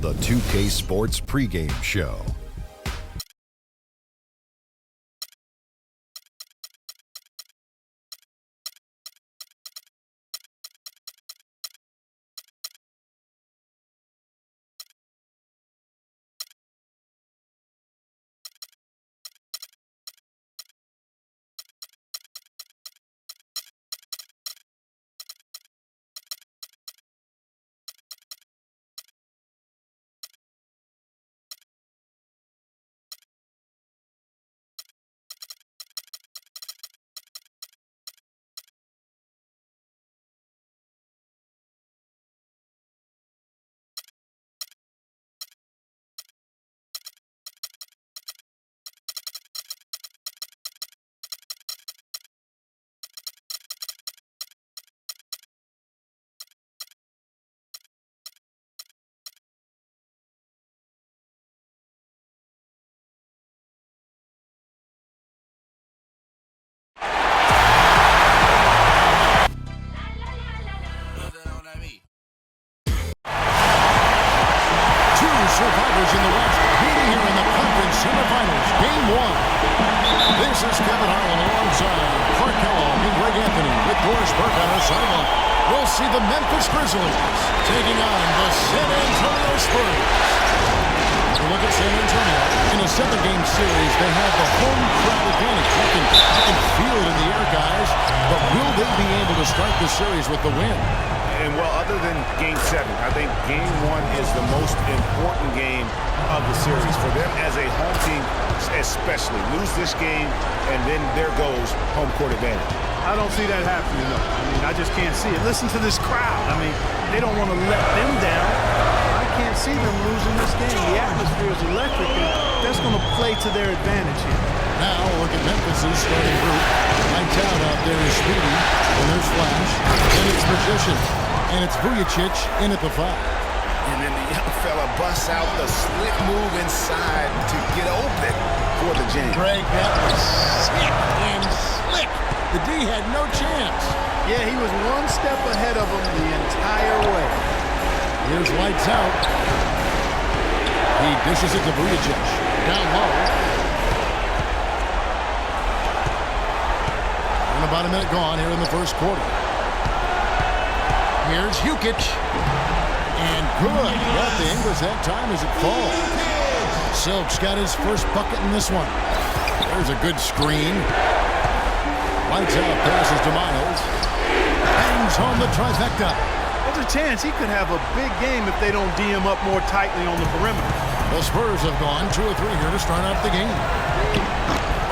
the 2K Sports pregame show. Survivors in the West meeting here in the conference semifinals, game one. This is Kevin Harlan alongside Clark Kellogg and Greg Anthony with Doris Burke on our sideline. We'll see the Memphis Grizzlies taking on the San Antonio Spurs. So look at San Antonio. In a seven-game series, they have the home crowd advantage. You can feel it in the air, guys. But will they be able to start the series with the win? And, well, other than Game 7, I think Game 1 is the most important game of the series. For them as a home team, especially, lose this game, and then there goes home court advantage. I don't see that happening, though. I mean, I just can't see it. Listen to this crowd. I mean, they don't want to let them down. I can't see them losing this game. The atmosphere is electric, and that's going to play to their advantage here. Now, look at Memphis' starting group. Lights out there is Speedy, and there's Flash, and it's Magician. And it's Vujicic in at the 5. And then the young fella busts out the slick move inside to get open for the jam. Greg, that was sick and slick. The D had no chance. Yeah, he was one step ahead of him the entire way. Here's lights out. He dishes it to Vujicic. Down low. And about a minute gone here in the first quarter. Here's Jukic. And good. Left the English that time as it falls. Silk's got his first bucket in this one. There's a good screen. Lights out, passes to Miles. Hangs home the trifecta. There's a chance he could have a big game if they don't D him up more tightly on the perimeter. The Spurs have gone 2 or 3 here to start out the game.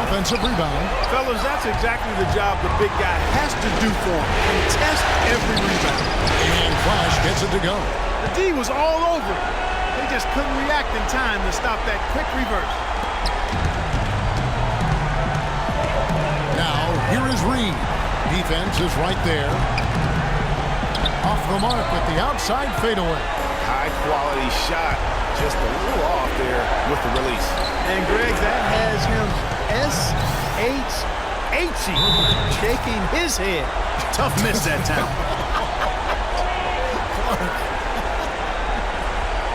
Offensive rebound. Fellas, that's exactly the job the big guy has to do for him. Contest every rebound. And Flash gets it to go. The D was all over it. They just couldn't react in time to stop that quick reverse. Now, here is Reed. Defense is right there. Off the mark with the outside fadeaway. High quality shot. Just a little off there with the release. And Greg, that has him S-H-H-Y, shaking his head. Tough miss that time.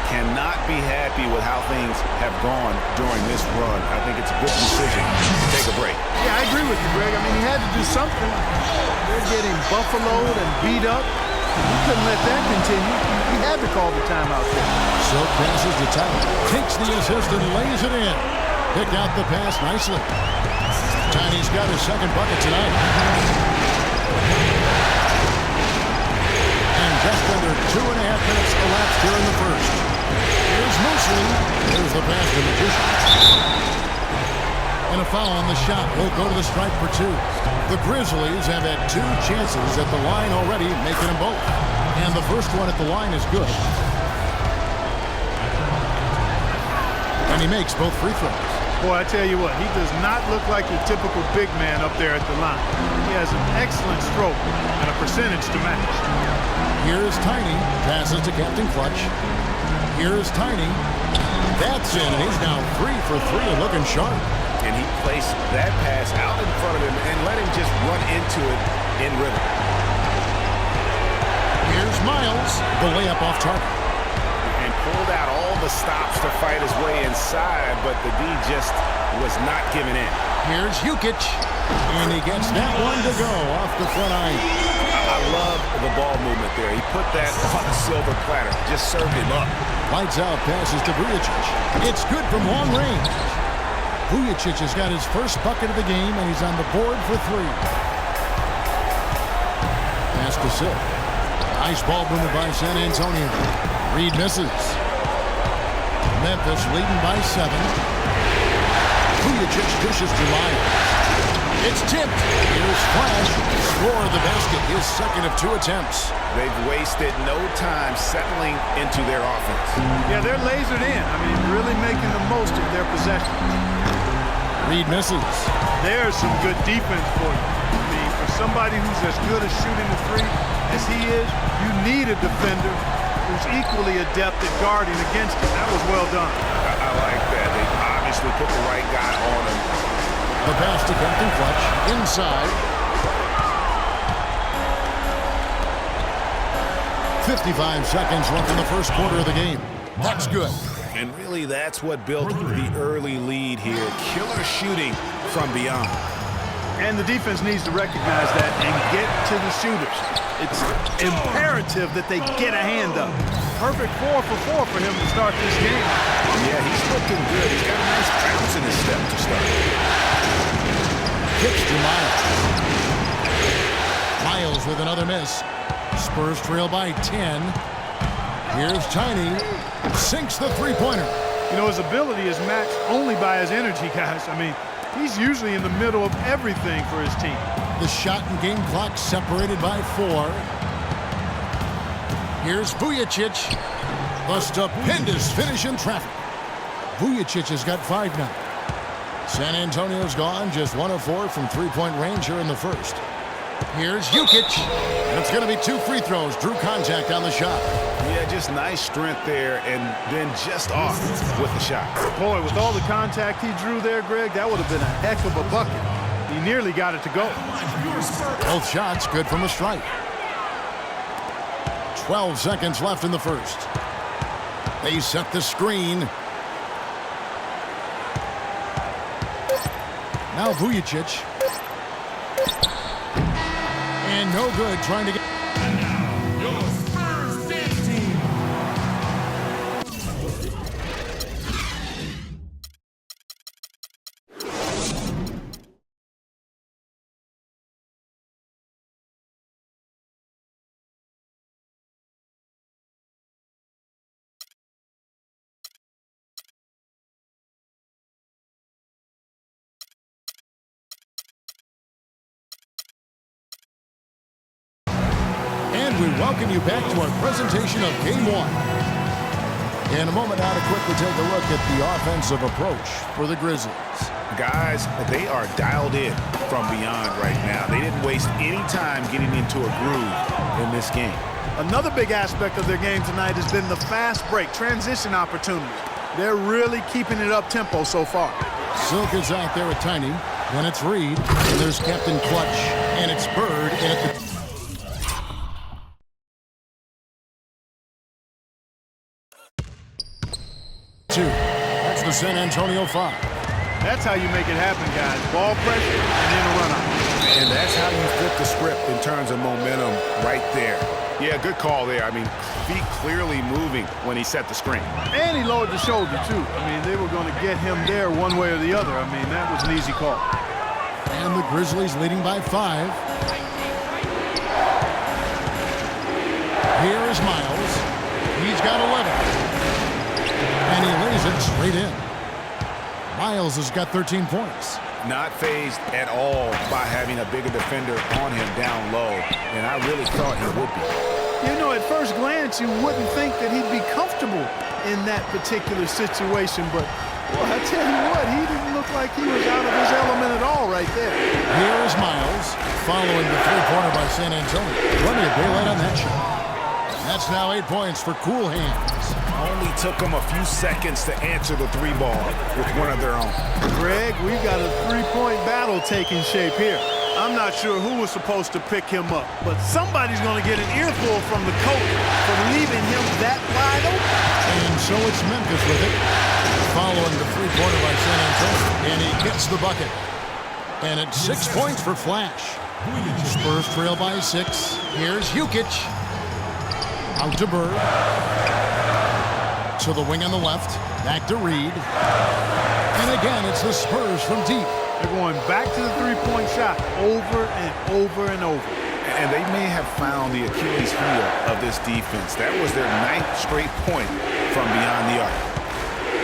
Cannot be happy with how things have gone during this run. I think it's a good decision to take a break. Yeah, I agree with you, Greg. I mean, he had to do something. They're getting buffaloed and beat up. He couldn't let that continue. He had to call the timeout there. Silk passes to Tyler. Takes the assist and lays it in. Picked out the pass nicely. Tiny's got his second bucket tonight. And just under 2.5 minutes elapsed here in the first. Here's Mosley. There's the pass to Magician. And a foul on the shot. He'll go to the stripe for 2. The Grizzlies have had 2 chances at the line already, making them both. And the first one at the line is good. And he makes both free throws. Boy, I tell you what, he does not look like your typical big man up there at the line. He has an excellent stroke and a percentage to match. Here's Tiny. Passes to Captain Clutch. Here's Tiny. That's in, and he's now 3 for 3 and looking sharp. And he placed that pass out in front of him and let him just run into it in rhythm. Here's Miles. The layup off target. And pulled out all the stops to fight his way inside, but the D just was not giving in. Here's Jukic, and he gets that one to go off the front iron. I love the ball movement there. He put that on a silver platter, just served him up. Lights out passes to Vujicic. It's good from long range. Vujicic has got his first bucket of the game, and he's on the board for 3. Pass to Silk. Nice ball movement by San Antonio. Reed misses. Memphis leading by 7. Vujicic dishes to Myers. It's tipped. Here's Flash. Score of the basket, his second of 2 attempts. They've wasted no time settling into their offense. Yeah, they're lasered in. I mean, really making the most of their possession. Reed misses. There's some good defense for you. I mean, for somebody who's as good at shooting the 3 as he is, you need a defender who's equally adept at guarding against him. That was well done. I like that. They obviously put the right guy on him. The pass to Captain Clutch. Inside. 55 seconds left in the first quarter of the game. That's good. And really, that's what built the early lead here. Killer shooting from beyond. And the defense needs to recognize that and get to the shooters. It's imperative that they get a hand up. Perfect 4 for 4 for him to start this game. Yeah, he's looking good. He's got a nice bounce in his step to start. Pitch to Miles. Miles with another miss. Spurs trail by 10. Here's Tiny. Sinks the three-pointer. You know, his ability is matched only by his energy, guys. I mean, he's usually in the middle of everything for his team. The shot and game clock separated by 4. Here's Vujicic. The stupendous finish in traffic. Vujicic has got 5 now. San Antonio's gone just 1 of 4 from three-point range here in the first. Here's Jukic. And it's going to be 2 free throws. Drew contact on the shot. Yeah, just nice strength there and then just off with the shot. Boy, with all the contact he drew there, Greg, that would have been a heck of a bucket. He nearly got it to go. Both shots good from the strike. 12 seconds left in the first. They set the screen. Now Vujicic. And no good trying to get... Your Spurs dance team. We welcome you back to our presentation of Game 1. In a moment now to quickly take a look at the offensive approach for the Grizzlies. Guys, they are dialed in from beyond right now. They didn't waste any time getting into a groove in this game. Another big aspect of their game tonight has been the fast break, transition opportunities. They're really keeping it up-tempo so far. Silk is out there at Tiny. Then it's Reed. And there's Captain Clutch. And it's Bird in at the... That's the San Antonio 5. That's how you make it happen, guys. Ball pressure and then a run-out. And that's how you flip the script in terms of momentum right there. Yeah, good call there. I mean, feet clearly moving when he set the screen. And he lowered the shoulder, too. I mean, they were going to get him there one way or the other. I mean, that was an easy call. And the Grizzlies leading by 5. Here is Miles. He's got 11. And he lays it straight in. Miles has got 13 points. Not fazed at all by having a bigger defender on him down low, and I really thought he would be. You know, at first glance, you wouldn't think that he'd be comfortable in that particular situation, but, well, I tell you what, he didn't look like he was out of his element at all right there. Here is Miles, following the three-pointer by San Antonio. Plenty of daylight on that shot. That's now 8 points for Cool Hands. only took them a few seconds to answer the three ball with one of their own. Greg, we've got a three-point battle taking shape here. I'm not sure who was supposed to pick him up, but somebody's going to get an earful from the coach for leaving him that wide open. And so it's Memphis with it, following the three-pointer by San Antonio. And he gets the bucket. And it's 6 points for Flash. Spurs trail by 6. Here's Jukic. Out to Bird. To the wing on the left. Back to Reed. And again, it's the Spurs from deep. They're going back to the three-point shot over and over and over. And they may have found the Achilles heel of this defense. That was their 9th straight point from beyond the arc.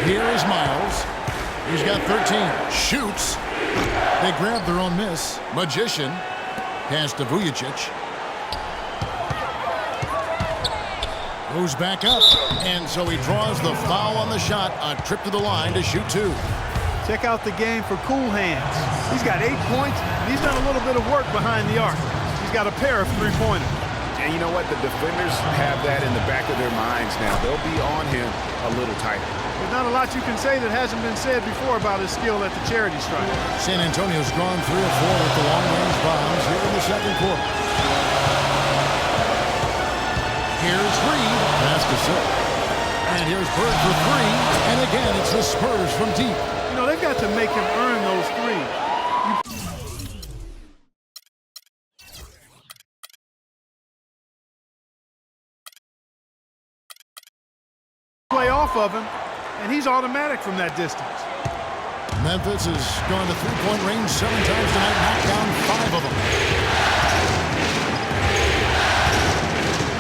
Here is Miles. He's got 13. Shoots. They grab their own miss. Magician. Pass to Vujicic. Goes back up. And so he draws the foul on the shot. A trip to the line to shoot 2. Check out the game for Cool Hands. He's got 8 points, and he's done a little bit of work behind the arc. He's got a pair of three-pointers. And you know what? The defenders have that in the back of their minds now. They'll be on him a little tighter. There's not a lot you can say that hasn't been said before about his skill at the charity stripe. San Antonio's gone 3 of 4 with the long-range bombs here in the second quarter. Here's Reed. Pass to Silk. And here's Bird for 3. And again, it's the Spurs from deep. You know, they've got to make him earn those threes. Play off of him, and he's automatic from that distance. Memphis has gone to three-point range 7 times tonight, knocked down 5 of them.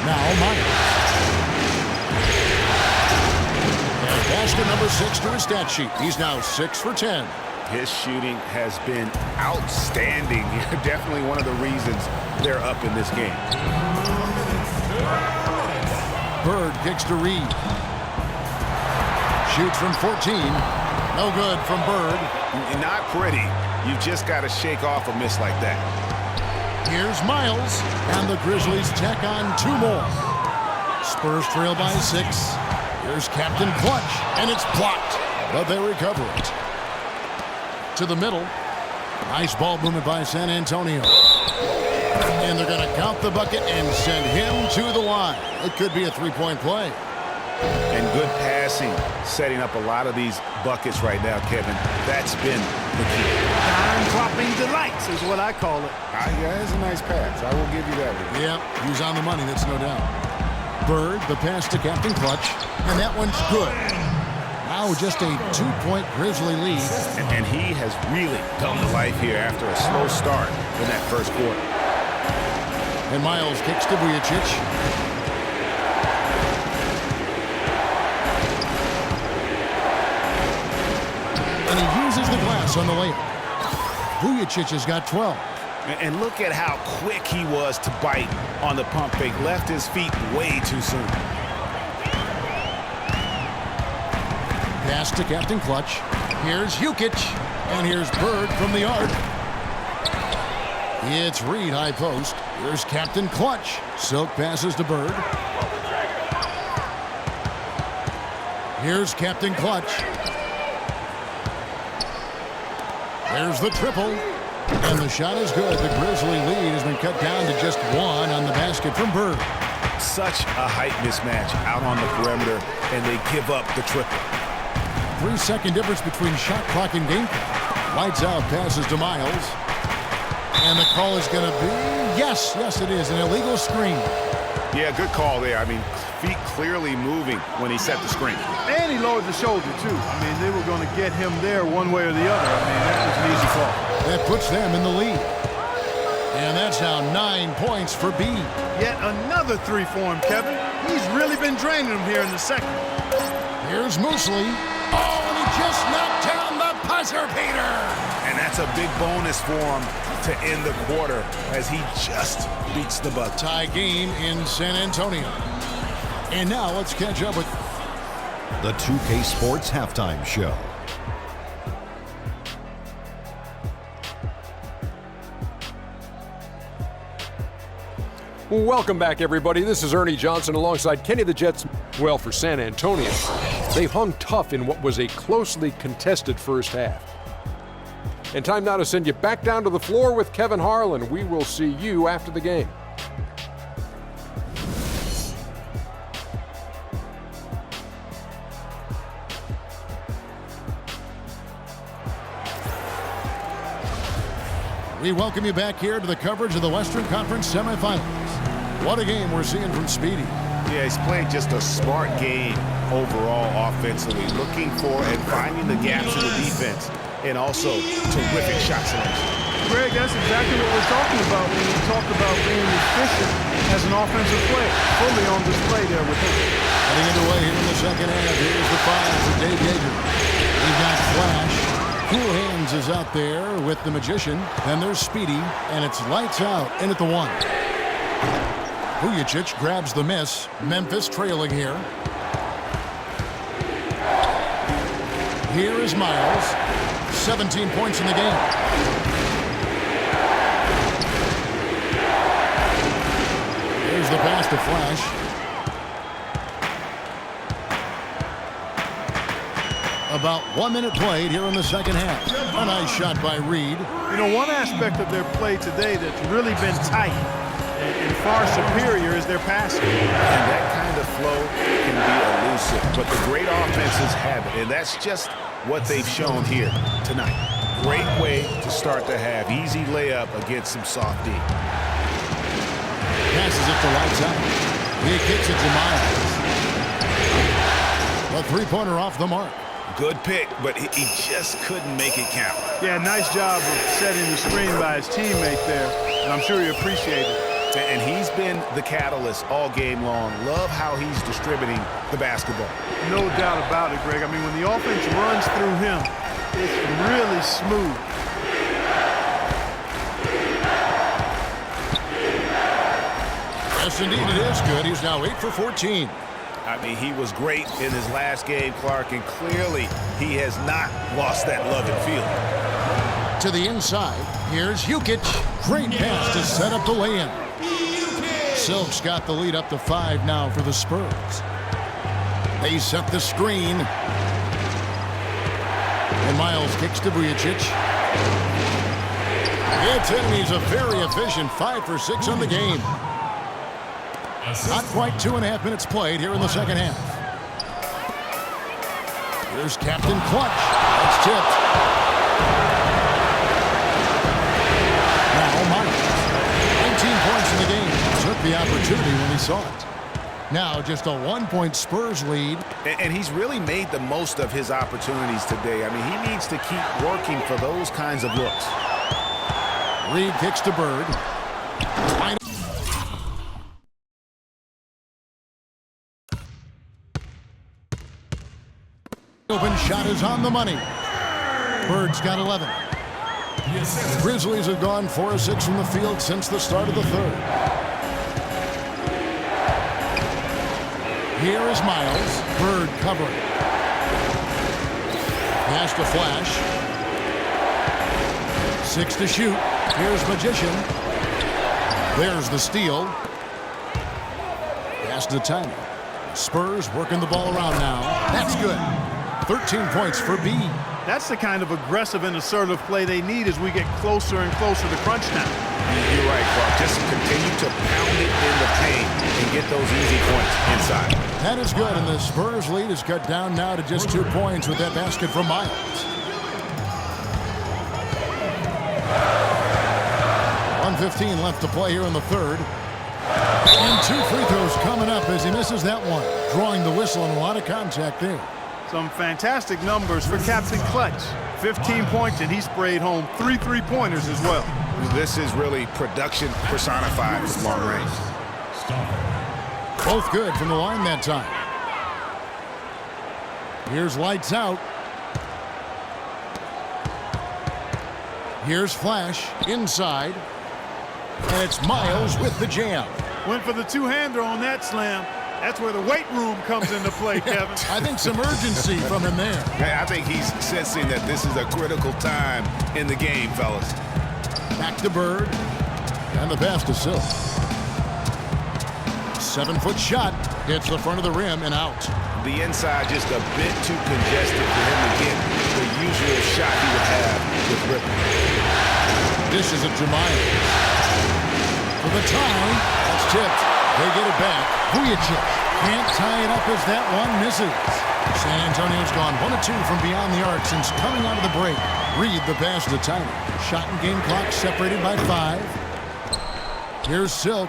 Now Myers. And basket number 6 to his stat sheet. He's now 6 for 10. His shooting has been outstanding. Definitely one of the reasons they're up in this game. Bird kicks to Reed. Shoots from 14. No good from Bird. Not pretty. You just got to shake off a miss like that. Here's Miles. And the Grizzlies tack on 2 more. Spurs trail by 6. Here's Captain Clutch. And it's blocked. But they recover it. To the middle. Nice ball movement by San Antonio. And they're going to count the bucket and send him to the line. It could be a 3-point play. And good passing, setting up a lot of these buckets right now, Kevin. That's been the key. Time-dropping delights is what I call it. Yeah, it's a nice pass. I will give you that one. Yep, he's on the money, that's no doubt. Bird, the pass to Captain Clutch, and that one's good. Now just a 2-point Grizzly lead. And he has really come to life here after a slow start in that first quarter. And Miles kicks to Vujicic. And he uses the glass on the layup. Vujicic has got 12. And look at how quick he was to bite on the pump fake. Left his feet way too soon. Pass to Captain Clutch. Here's Jukic. And here's Bird from the arc. It's Reed high post. Here's Captain Clutch. Silk passes to Bird. Here's Captain Clutch. There's the triple. And the shot is good. The Grizzly lead has been cut down to just 1 on the basket from Bird. Such a height mismatch out on the perimeter, and they give up the triple. 3-second difference between shot clock and game clock. Lights out, passes to Miles. And the call is going to be, yes, it is, an illegal screen. Yeah, good call there. I mean, feet clearly moving when he set the screen. And he lowered the shoulder, too. I mean, they were going to get him there one way or the other. I mean, that was an easy call. That puts them in the lead. And that's now 9 points for B. Yet another 3 for him, Kevin. He's really been draining them here in the second. Here's Moosley. Oh, and he just knocked down the buzzer beater. And that's a big bonus for him to end the quarter as he just beats the buzzer. Tie game in San Antonio. And now let's catch up with The 2K Sports Halftime Show. Welcome back, everybody. This is Ernie Johnson alongside Kenny the Jets. Well, for San Antonio, they hung tough in what was a closely contested first half. And time now to send you back down to the floor with Kevin Harlan. We will see you after the game. We welcome you back here to the coverage of the Western Conference semifinals. What a game we're seeing from Speedy. Yeah, he's playing just a smart game overall offensively, looking for and finding the gaps in the defense, and also terrific shot selection. Greg, that's exactly what we're talking about when we talk about being efficient as an offensive player. Fully on display there with him. Heading underway here in the second half. Here's the 5 for Dave Yeager. We've got Flash. Cool Hands is out there with the Magician. Then there's Speedy, and it's lights out in at the 1. Vujacic grabs the miss. Memphis trailing here. Here is Miles. 17 points in the game. Here's the pass to Flash. About 1 minute played here in the second half. A nice shot by Reed. You know, one aspect of their play today that's really been tight and far superior is their passing. And that kind of flow can be elusive, but the great offenses have it, and that's just what they've shown here tonight. Great way to start the half. Easy layup against some soft D. Passes it to lights out. He kicks it to Miles. A three-pointer off the mark. Good pick, but he just couldn't make it count. Yeah, nice job of setting the screen by his teammate there, and I'm sure he appreciated it. And he's been the catalyst all game long. Love how he's distributing the basketball. No doubt about it, Greg. I mean, when the offense runs through him, it's really smooth. Yes, indeed, it is good. He's now 8 for 14. I mean, he was great in his last game, Clark, and clearly he has not lost that love and feeling. To the inside, here's Jukic. Great pass to set up the lay-in. Silk's got the lead up to 5 now for the Spurs. They set the screen. And Miles kicks to Vujacic. It's in. He's a very efficient 5 for 6 on the game. Not quite 2.5 minutes played here in the second half. Here's Captain Clutch. That's tipped. Now Miles. 19 points in the game. Took the opportunity when he saw it. Now just a 1-point Spurs lead. And he's really made the most of his opportunities today. I mean, he needs to keep working for those kinds of looks. Reed kicks to Bird. Open shot is on the money. Bird's got 11. Grizzlies have gone 4 of 6 from the field since the start of the third. Here is Miles. Bird covering. Pass to Flash. 6 to shoot. Here's Magician. There's the steal. Pass to Tiny. Spurs working the ball around now. That's good. 13 points for B. That's the kind of aggressive and assertive play they need as we get closer and closer to crunch time. You're right, Clark. Just continue to pound it in the paint and get those easy points inside. That is good, and the Spurs lead is cut down now to just 2 points with that basket from Miles. 1:15 left to play here in the third. And 2 free throws coming up as he misses that one. Drawing the whistle and a lot of contact there. Some fantastic numbers for Captain Clutch. 15 points, and he sprayed home 3 3-pointers as well. This is really production personified from long range. Both good from the line that time. Here's lights out. Here's Flash inside. And it's Miles with the jam. Went for the two-hander on that slam. That's where the weight room comes into play, Kevin. I think some urgency from him there. I think he's sensing that this is a critical time in the game, fellas. Back to Bird. And the pass to Silk. 7-foot shot hits the front of the rim and out. The inside just a bit too congested for him to get the usual shot he would have with Ripper. This is a Jemiah. For the tie, that's tipped. They get it back. Vujicic can't tie it up as that one misses. San Antonio's gone 1 of 2 from beyond the arc since coming out of the break. Reed the pass to Tyler. Shot and game clock separated by 5. Here's Silk.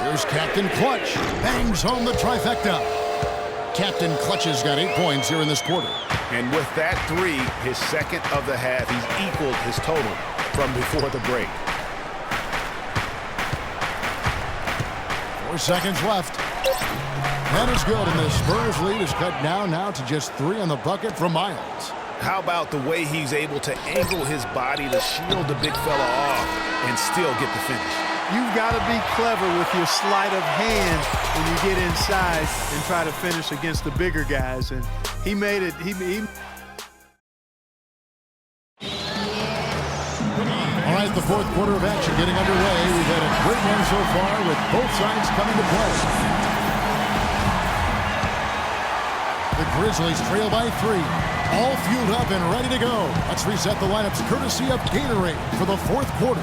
Here's Captain Clutch. Bangs home the trifecta. Captain Clutch has got 8 points here in this quarter. And with that 3, his second of the half, he's equaled his total from before the break. 4 seconds left. That is good, and the Spurs lead is cut down now to just 3 on the bucket from Miles. How about the way he's able to angle his body to shield the big fella off and still get the finish? You've got to be clever with your sleight of hand when you get inside and try to finish against the bigger guys. And he made it. All right, the fourth quarter of action getting underway. We've had a great one so far with both sides coming to play. The Grizzlies trail by 3. All fueled up and ready to go. Let's reset the lineups courtesy of Gatorade for the fourth quarter.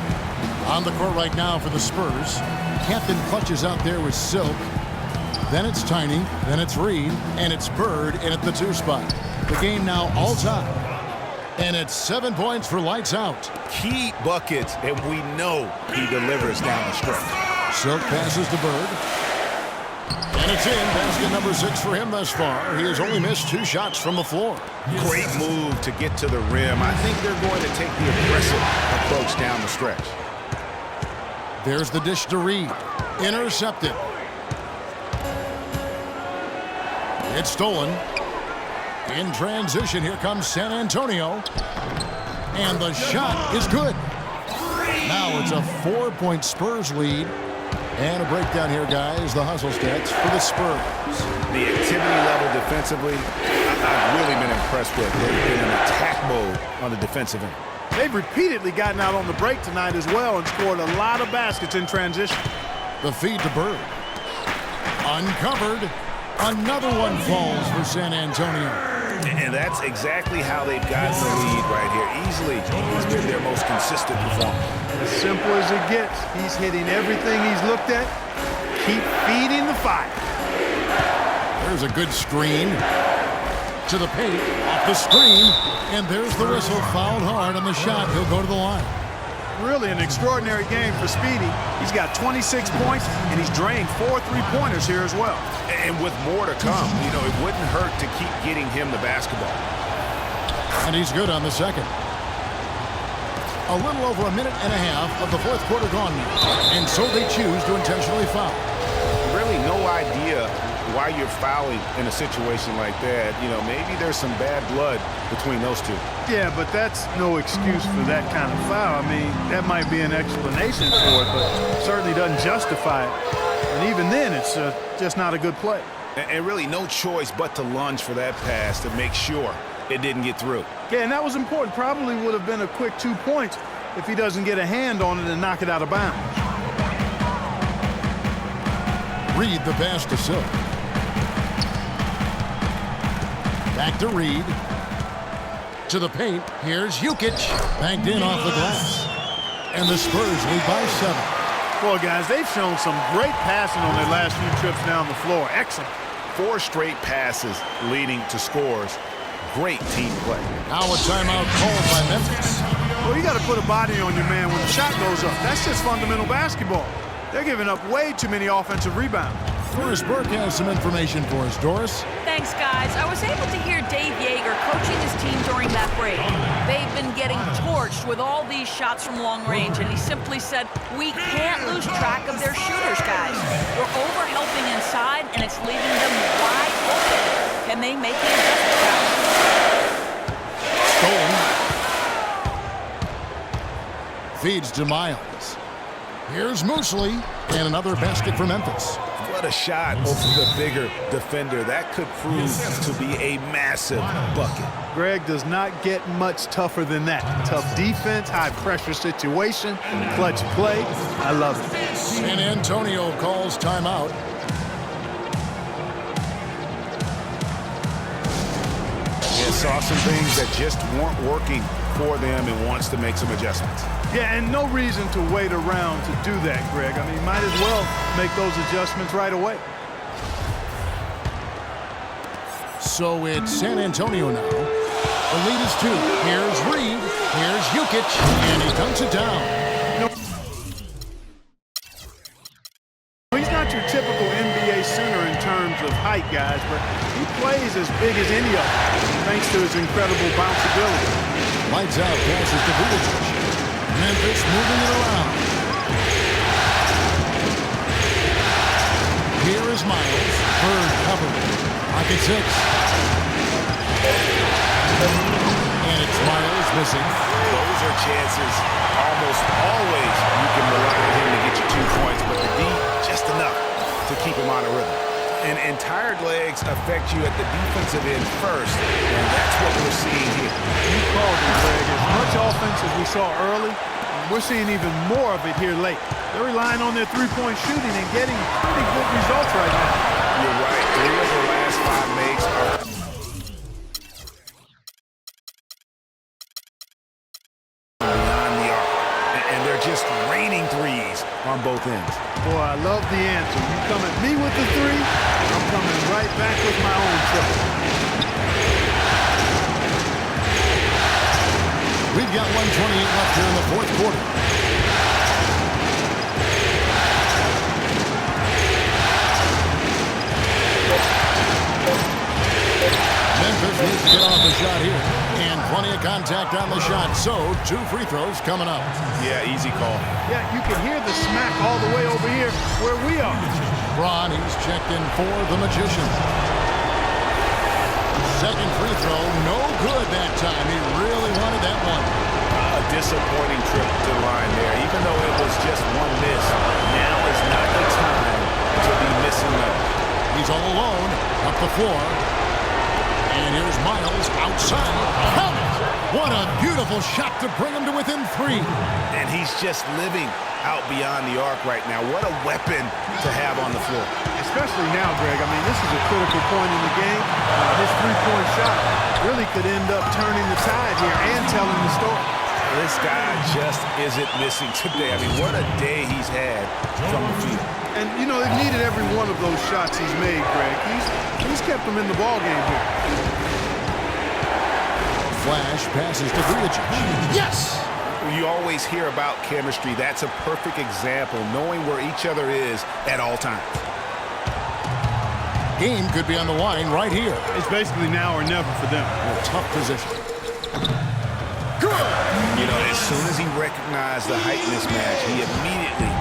On the court right now for the Spurs. Captain Clutch is out there with Silk. Then it's Tiny. Then it's Reed. And it's Bird in at the 2 spot. The game now all time. And it's 7 points for lights out. Key buckets, and we know he delivers down the stretch. Silk passes to Bird. And it's in. Basket number 6 for him thus far. He has only missed 2 shots from the floor. Great move to get to the rim. I think they're going to take the aggressive approach down the stretch. There's the dish to Reed. Intercepted. It's stolen. In transition, here comes San Antonio. And the shot is good. Now it's a 4-point Spurs lead. And a breakdown here, guys. The hustle stats for the Spurs. The activity level defensively, I've really been impressed with. They've been in attack mode on the defensive end. They've repeatedly gotten out on the break tonight as well and scored a lot of baskets in transition. The feed to Bird. Uncovered. Another one falls for San Antonio. And that's exactly how they've gotten the lead right here. Easily, he's been their most consistent performer. As simple as it gets. He's hitting everything he's looked at. Keep feeding the fire. There's a good screen. To the paint, off the screen, and there's the whistle. Fouled hard on the shot. He'll go to the line. Really an extraordinary game for Speedy. He's got 26 points, and he's drained 4 3-pointers here as well. And with more to come, it wouldn't hurt to keep getting him the basketball. And he's good on the second. A little over a minute and a half of the fourth quarter gone now. And so they choose to intentionally foul. Really no idea why you're fouling in a situation like that. Maybe there's some bad blood between those two. Yeah, but that's no excuse for that kind of foul. I mean, that might be an explanation for it, but certainly doesn't justify it. And even then, it's just not a good play. And really no choice but to lunge for that pass to make sure it didn't get through. Yeah, and that was important. Probably would have been a quick 2 points if he doesn't get a hand on it and knock it out of bounds. Reed the pass to Silk. Back to Reed. To the paint. Here's Jukic. Banked in off the glass. And the Spurs lead by 7. Boy, guys, they've shown some great passing on their last few trips down the floor. Excellent. 4 straight passes leading to scores. Great team play. Now a timeout called by Memphis. Well, you got to put a body on your man when the shot goes up. That's just fundamental basketball. They're giving up way too many offensive rebounds. Doris Burke has some information for us. Doris? Thanks, guys. I was able to hear Dave Yeager coaching his team during that break. They've been getting torched with all these shots from long range, and he simply said, we can't lose track of their shooters, guys. We're overhelping inside, and it's leaving them wide open. Can they make the adjustment? Stolen. Feeds to Miles. Here's Mosley, and another basket for Memphis. What a shot over the bigger defender. That could prove to be a massive bucket. Greg does not get much tougher than that. Tough defense, high pressure situation, clutch play. I love it. San Antonio calls timeout. saw some things that just weren't working for them and wants to make some adjustments. Yeah, and no reason to wait around to do that, Greg. I mean, might as well make those adjustments right away. So it's San Antonio now. The lead is 2. Here's Reed. Here's Jokic. And he dunks it down. He's not your typical NBA center in terms of height, guys, but he plays as big as any of them, thanks to his incredible bounceability. Lights out, passes to Grizzlies. Memphis moving it around. Here is Miles. Bird covered. Pocket 6. And it's Miles missing. Those are chances almost always you can rely on him to get you 2 points, but the D, just enough to keep him on a rhythm. And tired legs affect you at the defensive end first, and that's what we're seeing here. You called it, Greg. As much offense as we saw early, we're seeing even more of it here late. They're relying on their three-point shooting and getting pretty good results right now. You're right. 3 of the last 5 makes are beyond the arc, and they're just raining threes on both ends. Boy, I love the answer. You come at me with the 3, I'm coming right back with my own triple. We've got 1:28 left here in the 4th quarter. Memphis needs to get off the shot here. And plenty of contact on the shot. So 2 free throws coming up. Yeah, easy call. Yeah, you can hear the smack all the way over here where we are. Braun, he's checked in for the Magician. Second free throw, no good that time. He really wanted that one. A disappointing trip to the line there. Even though it was just 1 miss, now is not the time to be missing those. He's all alone, up the floor. And here's Miles outside. Count it! What a beautiful shot to bring him to within 3. And he's just living out beyond the arc right now. What a weapon to have on the floor. Especially now, Greg. I mean, this is a critical point in the game. This three-point shot really could end up turning the tide here and telling the story. This guy just isn't missing today. I mean, what a day he's had from the field. And, you know, they've needed every one of those shots he's made, Greg. He's kept them in the ball game here. Flash passes to Grizzlies. Yes! You always hear about chemistry. That's a perfect example, knowing where each other is at all times. Game could be on the line right here. It's basically now or never for them. A tough position. Good! You know, as soon as he recognized the height mismatch, he immediately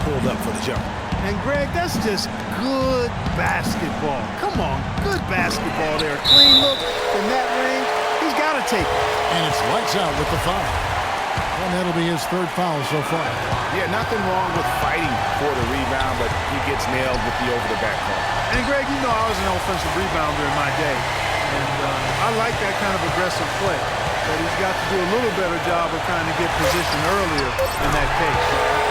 pulled up for the jump. And, Greg, that's just good basketball. Come on, good basketball there. Clean look from that range. He's got to take it. And it's lights out with the foul. And that'll be his 3rd foul so far. Yeah, nothing wrong with fighting for the rebound, but he gets nailed with the over-the-back call. And, Greg, you know I was an offensive rebounder in my day. And I like that kind of aggressive play. But he's got to do a little better job of trying to get position earlier in that case.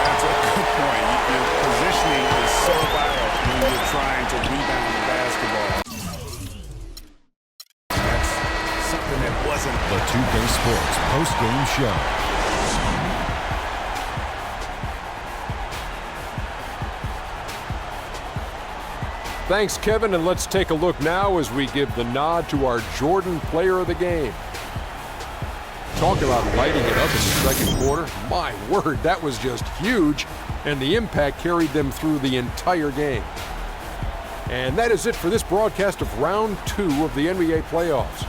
That's a good point. Your positioning is so vital when you're trying to rebound the basketball. That's something that wasn't The 2K Sports post-game show. Thanks, Kevin, and let's take a look now as we give the nod to our Jordan Player of the Game. Talk about lighting it up in the 2nd quarter. My word, that was just huge, and the impact carried them through the entire game. And that is it for this broadcast of Round 2 of the NBA playoffs.